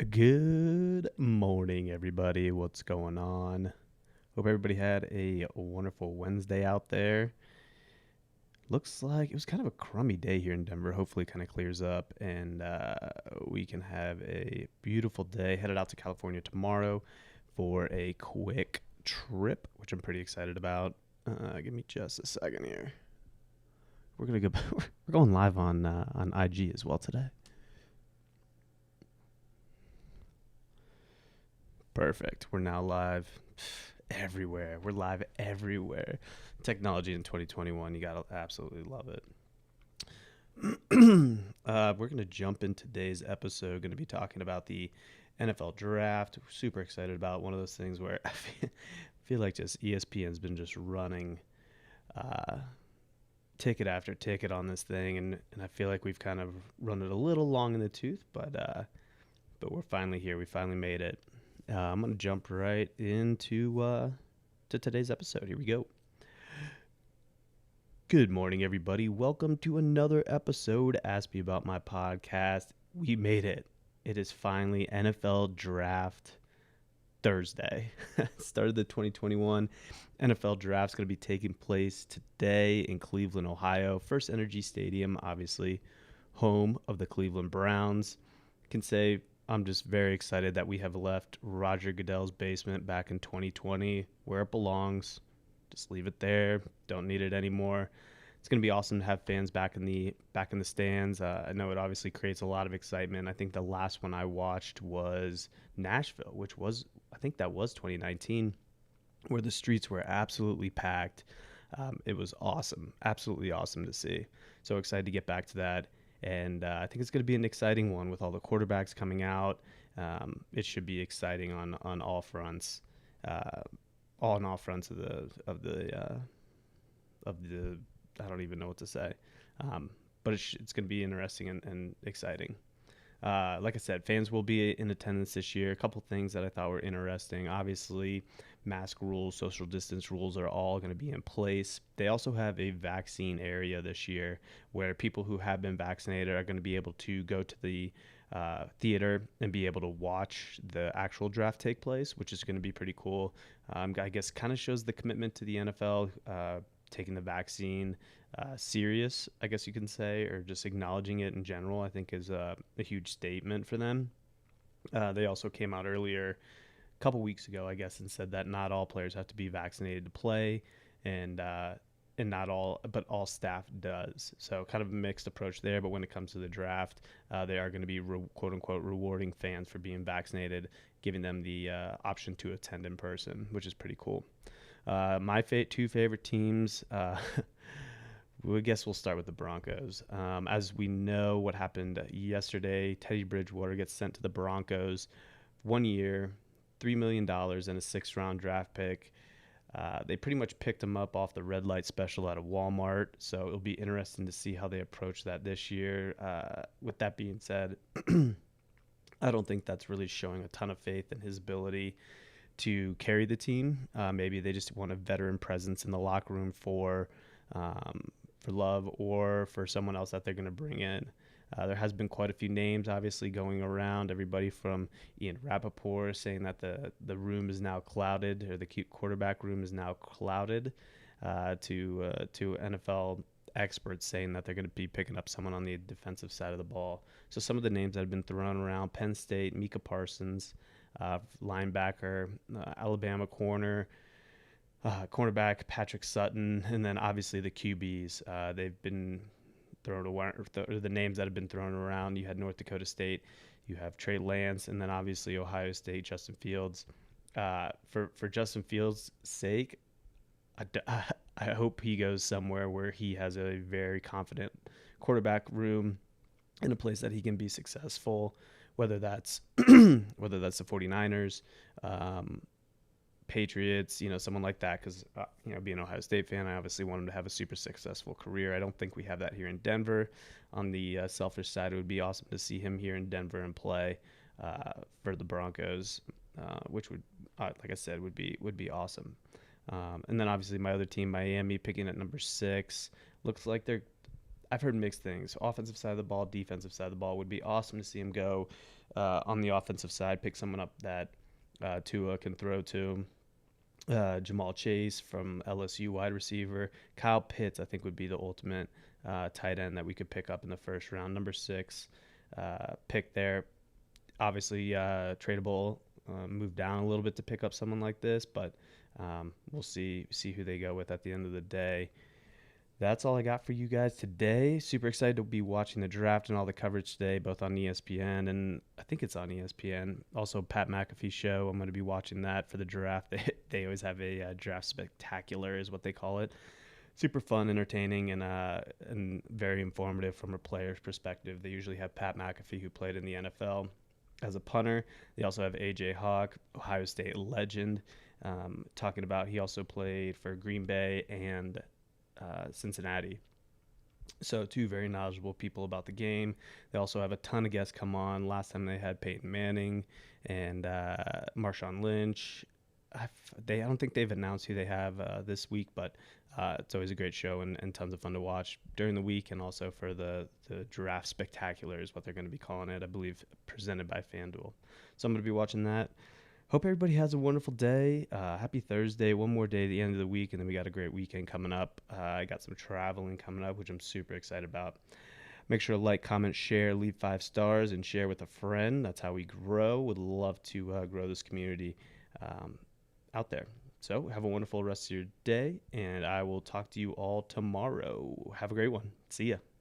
Good morning, everybody. What's going on? Hope everybody had a wonderful Wednesday out there. Looks like it was kind of a crummy day here in Denver. Hopefully, it kind of clears up and we can have a beautiful day. Headed out to California tomorrow for a quick trip, which I'm pretty excited about. Give me just a second here. We're gonna go. We're going live on IG as well today. Perfect. We're now live everywhere. We're live everywhere. Technology in 2021, you gotta absolutely love it. We're gonna jump in today's episode. Going to be talking about the NFL draft. We're super excited about one of those things where I feel like just ESPN's been just running uh, ticket after ticket on this thing, and I feel like we've kind of run it a little long in the tooth, but we're finally here. We finally made it. I'm gonna jump right into to today's episode. Here we go. Good morning, everybody. Welcome to another episode. Ask Me About My podcast. We made it. It is finally NFL Draft Thursday. Started the 2021 NFL Draft is going to be taking place today in Cleveland, Ohio. First Energy Stadium, obviously, home of the Cleveland Browns. Can say I'm just very excited that we have left Roger Goodell's basement back in 2020 where it belongs. Just leave it there. Don't need it anymore. It's going to be awesome to have fans back in the stands. I know it obviously creates a lot of excitement. I think the last one I watched was Nashville, which was I think that was 2019, where the streets were absolutely packed. It was awesome, absolutely awesome to see. So excited to get back to that. And I think it's going to be an exciting one with all the quarterbacks coming out. It should be exciting on all fronts, all on all fronts of the. I don't even know what to say, but it's going to be interesting and exciting. Like I said, fans will be in attendance this year. A couple things that I thought were interesting. Obviously, mask rules, social distance rules are all going to be in place. They also have a vaccine area this year where people who have been vaccinated are going to be able to go to the theater and be able to watch the actual draft take place, which is going to be pretty cool. I guess kind of shows the commitment to the NFL. Taking the vaccine serious, I guess you can say, or just acknowledging it in general, I think is a huge statement for them. They also came out earlier, a couple weeks ago, I guess, and said that not all players have to be vaccinated to play, and not all, but all staff does. So kind of a mixed approach there. But when it comes to the draft, they are going to be quote unquote rewarding fans for being vaccinated, giving them the option to attend in person, which is pretty cool. My two favorite teams, I guess we'll start with the Broncos. As we know what happened yesterday, Teddy Bridgewater gets sent to the Broncos. 1 year, $3 million and a sixth-round draft pick. They pretty much picked him up off the red light special out of Walmart, so it'll be interesting to see how they approach that this year. With that being said, I don't think that's really showing a ton of faith in his ability to carry the team. Maybe they just want a veteran presence in the locker room for Love or for someone else that they're going to bring in. There has been quite a few names, obviously, going around. Everybody from Ian Rappaport saying that the room is now clouded, or the quarterback room is now clouded, to NFL experts saying that they're going to be picking up someone on the defensive side of the ball. So some of the names that have been thrown around: Penn State, Micah Parsons, linebacker, Alabama cornerback Patrick Sutton, and then obviously the QBs. They've been thrown around, the names that have been thrown around. You had North Dakota State, you have Trey Lance, and then obviously Ohio State, Justin Fields. For Justin Fields' sake, I hope he goes somewhere where he has a very confident quarterback room in a place that he can be successful, whether that's the 49ers, Patriots, someone like that. Because, being an Ohio State fan, I obviously want him to have a super successful career. I don't think we have that here in Denver. On the selfish side, it would be awesome to see him here in Denver and play for the Broncos, which would, like I said, would be awesome. And then obviously my other team, Miami, picking at number 6. Looks like I've heard mixed things. Offensive side of the ball, defensive side of the ball would be awesome to see him go on the offensive side, pick someone up that Tua can throw to. Jamal Chase from LSU wide receiver. Kyle Pitts, I think, would be the ultimate tight end that we could pick up in the first round. Number 6 pick there. Obviously, tradable. Move down a little bit to pick up someone like this, but we'll see who they go with at the end of the day. That's all I got for you guys today. Super excited to be watching the draft and all the coverage today, both on ESPN and I think it's on ESPN. Also, Pat McAfee show. I'm going to be watching that for the draft. They always have a draft spectacular, is what they call it. Super fun, entertaining, and very informative from a player's perspective. They usually have Pat McAfee, who played in the NFL as a punter. They also have AJ Hawk, Ohio State legend, talking about he also played for Green Bay and Cincinnati. So, two very knowledgeable people about the game. They also have a ton of guests come on. Last time they had Peyton Manning and Marshawn Lynch. I don't think they've announced who they have this week, but it's always a great show and tons of fun to watch during the week, and also for the draft spectacular is what they're going to be calling it, I believe, presented by FanDuel. So I'm going to be watching that. Hope everybody has a wonderful day. Happy Thursday. One more day at the end of the week, and then we got a great weekend coming up. I got some traveling coming up, which I'm super excited about. Make sure to like, comment, share, leave 5 stars, and share with a friend. That's how we grow. Would love to grow this community out there. So have a wonderful rest of your day, and I will talk to you all tomorrow. Have a great one. See ya.